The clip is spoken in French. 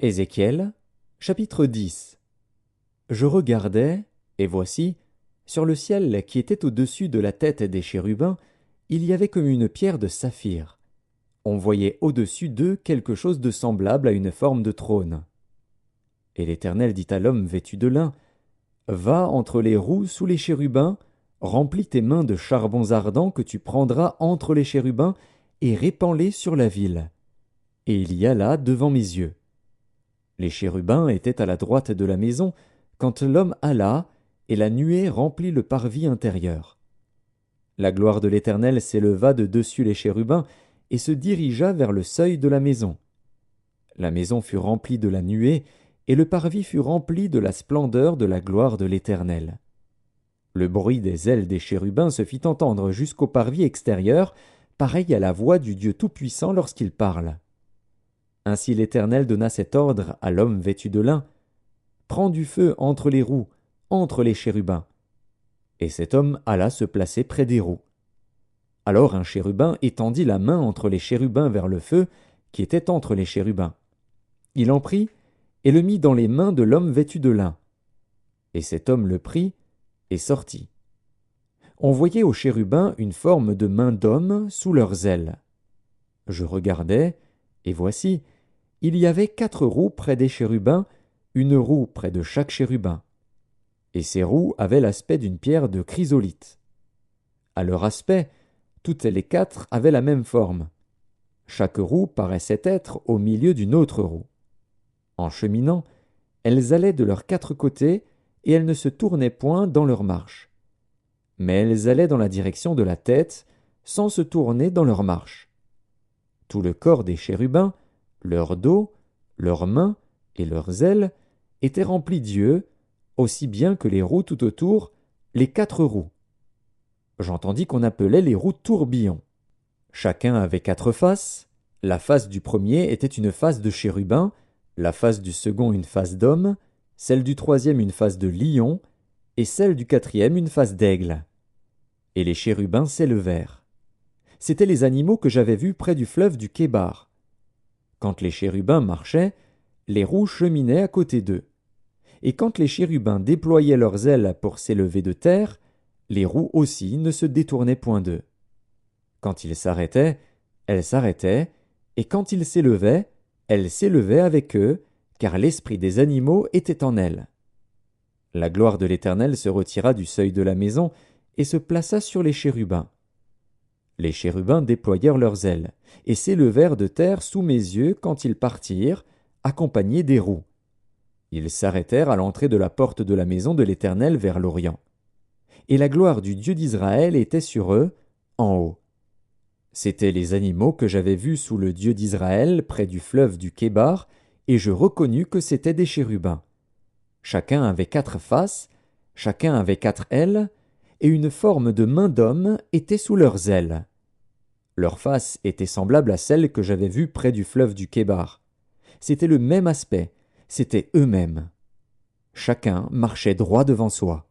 Ézéchiel, chapitre 10. Je regardais, et voici, sur le ciel qui était au-dessus de la tête des chérubins, il y avait comme une pierre de saphir. On voyait au-dessus d'eux quelque chose de semblable à une forme de trône. Et l'Éternel dit à l'homme vêtu de lin, « Va entre les roues sous les chérubins, remplis tes mains de charbons ardents que tu prendras entre les chérubins, et répands-les sur la ville. » Et il y alla devant mes yeux. Les chérubins étaient à la droite de la maison, quand l'homme alla, et la nuée remplit le parvis intérieur. La gloire de l'Éternel s'éleva de dessus les chérubins, et se dirigea vers le seuil de la maison. La maison fut remplie de la nuée, et le parvis fut rempli de la splendeur de la gloire de l'Éternel. Le bruit des ailes des chérubins se fit entendre jusqu'au parvis extérieur, pareil à la voix du Dieu Tout-Puissant lorsqu'il parle. Ainsi l'Éternel donna cet ordre à l'homme vêtu de lin, « Prends du feu entre les roues, entre les chérubins. » Et cet homme alla se placer près des roues. Alors un chérubin étendit la main entre les chérubins vers le feu, qui était entre les chérubins. Il en prit, et le mit dans les mains de l'homme vêtu de lin. Et cet homme le prit, et sortit. On voyait aux chérubins une forme de main d'homme sous leurs ailes. Je regardais, et voici, il y avait 4 roues près des chérubins, une roue près de chaque chérubin. Et ces roues avaient l'aspect d'une pierre de chrysolite. À leur aspect, toutes les 4 avaient la même forme. Chaque roue paraissait être au milieu d'une autre roue. En cheminant, elles allaient de leurs 4 côtés, et elles ne se tournaient point dans leur marche. Mais elles allaient dans la direction de la tête, sans se tourner dans leur marche. Tout le corps des chérubins, leur dos, leurs mains et leurs ailes étaient remplis d'yeux, aussi bien que les roues tout autour, les 4 roues. J'entendis qu'on appelait les roues tourbillons. Chacun avait 4 faces. La face du premier était une face de chérubin, la face du second une face d'homme, celle du troisième une face de lion, et celle du quatrième une face d'aigle. Et les chérubins s'élevèrent. C'étaient les animaux que j'avais vus près du fleuve du Kébar. Quand les chérubins marchaient, les roues cheminaient à côté d'eux. Et quand les chérubins déployaient leurs ailes pour s'élever de terre, les roues aussi ne se détournaient point d'eux. Quand ils s'arrêtaient, elles s'arrêtaient, et quand ils s'élevaient, elles s'élevaient avec eux, car l'esprit des animaux était en elles. La gloire de l'Éternel se retira du seuil de la maison et se plaça sur les chérubins. Les chérubins déployèrent leurs ailes, et s'élevèrent de terre sous mes yeux quand ils partirent, accompagnés des roues. Ils s'arrêtèrent à l'entrée de la porte de la maison de l'Éternel vers l'Orient. Et la gloire du Dieu d'Israël était sur eux, en haut. C'étaient les animaux que j'avais vus sous le Dieu d'Israël près du fleuve du Kébar, et je reconnus que c'étaient des chérubins. Chacun avait 4 faces, chacun avait 4 ailes, et une forme de main d'homme était sous leurs ailes. Leurs faces étaient semblables à celles que j'avais vues près du fleuve du Kébar. C'était le même aspect, c'étaient eux-mêmes. Chacun marchait droit devant soi.